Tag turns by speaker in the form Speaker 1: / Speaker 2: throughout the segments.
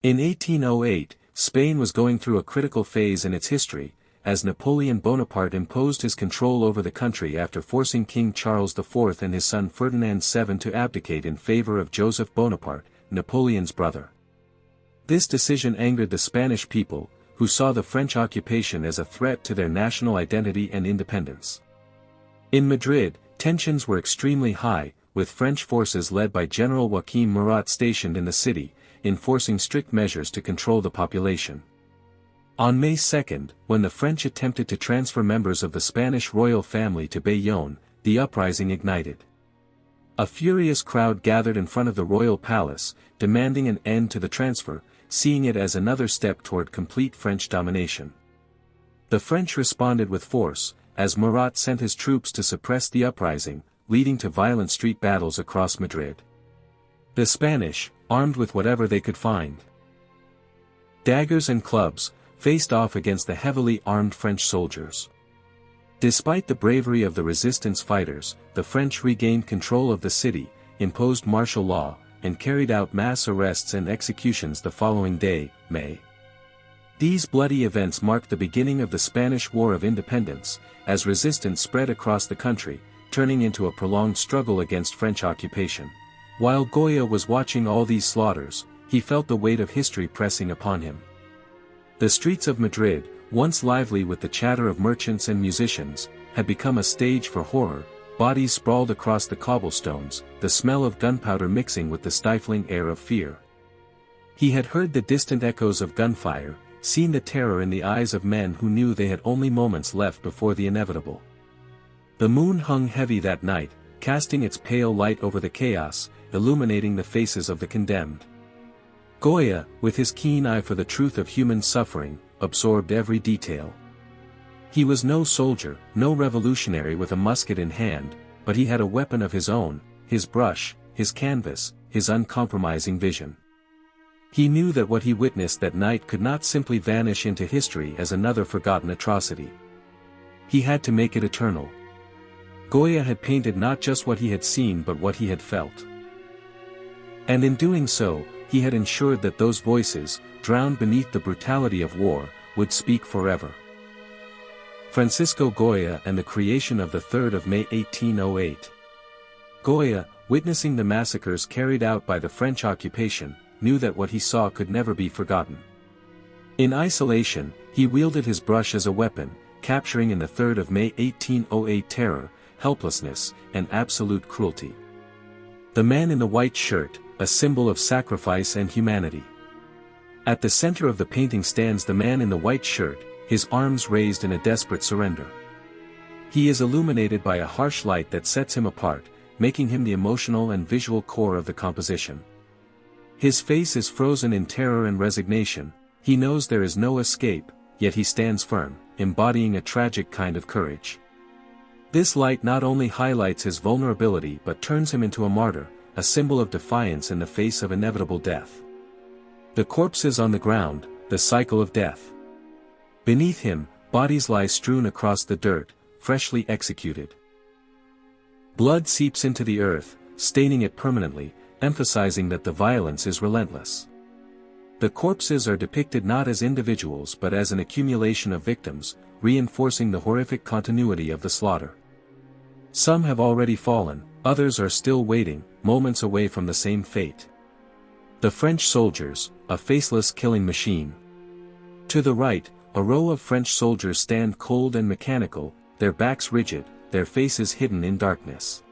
Speaker 1: In 1808, Spain was going through a critical phase in its history, as Napoleon Bonaparte imposed his control over the country after forcing King Charles IV and his son Ferdinand VII to abdicate in favor of Joseph Bonaparte, Napoleon's brother. This decision angered the Spanish people, who saw the French occupation as a threat to their national identity and independence. In Madrid, tensions were extremely high, with French forces led by General Joaquim Murat stationed in the city, enforcing strict measures to control the population. On May 2, when the French attempted to transfer members of the Spanish royal family to Bayonne, the uprising ignited. A furious crowd gathered in front of the royal palace, demanding an end to the transfer, seeing it as another step toward complete French domination. The French responded with force, as Murat sent his troops to suppress the uprising, leading to violent street battles across Madrid. The Spanish, armed with whatever they could find, daggers and clubs, faced off against the heavily armed French soldiers. Despite the bravery of the resistance fighters, the French regained control of the city, imposed martial law, and carried out mass arrests and executions the following day, May. These bloody events marked the beginning of the Spanish War of Independence, as resistance spread across the country, turning into a prolonged struggle against French occupation. While Goya was watching all these slaughters, he felt the weight of history pressing upon him. The streets of Madrid, once lively with the chatter of merchants and musicians, had become a stage for horror. Bodies sprawled across the cobblestones, the smell of gunpowder mixing with the stifling air of fear. He had heard the distant echoes of gunfire, seen the terror in the eyes of men who knew they had only moments left before the inevitable. The moon hung heavy that night, casting its pale light over the chaos, illuminating the faces of the condemned. Goya, with his keen eye for the truth of human suffering, absorbed every detail. He was no soldier, no revolutionary with a musket in hand, but he had a weapon of his own, his brush, his canvas, his uncompromising vision. He knew that what he witnessed that night could not simply vanish into history as another forgotten atrocity. He had to make it eternal. Goya had painted not just what he had seen but what he had felt. And in doing so, he had ensured that those voices, drowned beneath the brutality of war, would speak forever. Francisco Goya and the creation of the 3rd of May 1808. Goya, witnessing the massacres carried out by the French occupation, knew that what he saw could never be forgotten. In isolation, he wielded his brush as a weapon, capturing in the 3rd of May 1808 terror, helplessness, and absolute cruelty. The man in the white shirt, a symbol of sacrifice and humanity. At the center of the painting stands the man in the white shirt, his arms raised in a desperate surrender. He is illuminated by a harsh light that sets him apart, making him the emotional and visual core of the composition. His face is frozen in terror and resignation. He knows there is no escape, yet he stands firm, embodying a tragic kind of courage. This light not only highlights his vulnerability but turns him into a martyr, a symbol of defiance in the face of inevitable death. The corpses on the ground, the cycle of death. Beneath him, bodies lie strewn across the dirt, freshly executed. Blood seeps into the earth, staining it permanently, emphasizing that the violence is relentless. The corpses are depicted not as individuals but as an accumulation of victims, reinforcing the horrific continuity of the slaughter. Some have already fallen, others are still waiting, moments away from the same fate. The French soldiers, a faceless killing machine. To the right, a row of French soldiers stand cold and mechanical, their backs rigid, their faces hidden in darkness.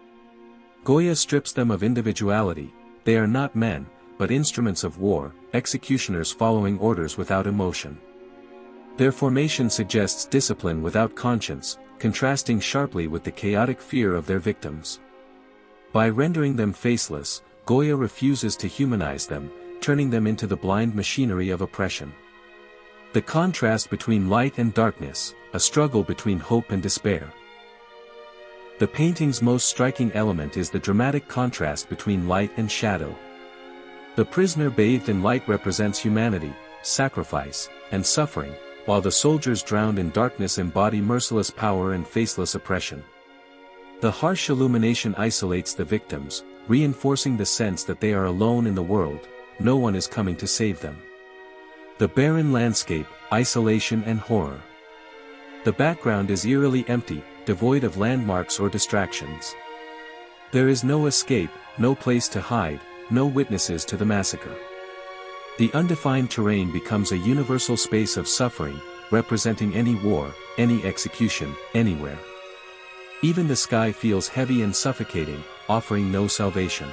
Speaker 1: Goya strips them of individuality. They are not men, but instruments of war, executioners following orders without emotion. Their formation suggests discipline without conscience, contrasting sharply with the chaotic fear of their victims. By rendering them faceless, Goya refuses to humanize them, turning them into the blind machinery of oppression. The contrast between light and darkness, a struggle between hope and despair. The painting's most striking element is the dramatic contrast between light and shadow. The prisoner bathed in light represents humanity, sacrifice, and suffering, while the soldiers drowned in darkness embody merciless power and faceless oppression. The harsh illumination isolates the victims, reinforcing the sense that they are alone in the world, no one is coming to save them. The barren landscape, isolation and horror. The background is eerily empty, devoid of landmarks or distractions. There is no escape, no place to hide, no witnesses to the massacre. The undefined terrain becomes a universal space of suffering, representing any war, any execution, anywhere. Even the sky feels heavy and suffocating, offering no salvation.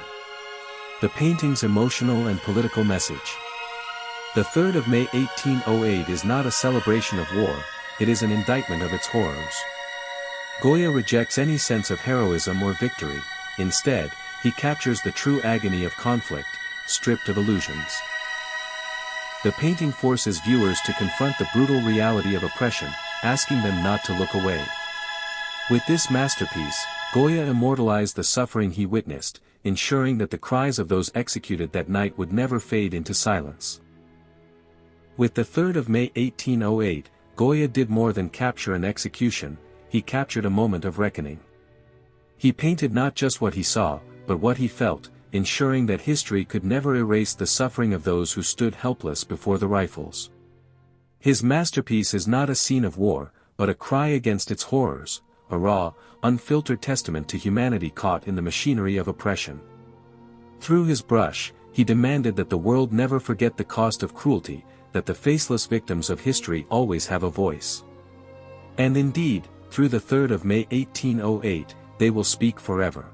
Speaker 1: The painting's emotional and political message. The 3rd of May 1808 is not a celebration of war, it is an indictment of its horrors. Goya rejects any sense of heroism or victory, instead, he captures the true agony of conflict, stripped of illusions. The painting forces viewers to confront the brutal reality of oppression, asking them not to look away. With this masterpiece, Goya immortalized the suffering he witnessed, ensuring that the cries of those executed that night would never fade into silence. With the 3rd of May 1808, Goya did more than capture an execution, he captured a moment of reckoning. He painted not just what he saw, but what he felt, ensuring that history could never erase the suffering of those who stood helpless before the rifles. His masterpiece is not a scene of war, but a cry against its horrors, a raw, unfiltered testament to humanity caught in the machinery of oppression. Through his brush, he demanded that the world never forget the cost of cruelty, that the faceless victims of history always have a voice. And indeed, through the 3rd of May 1808, they will speak forever.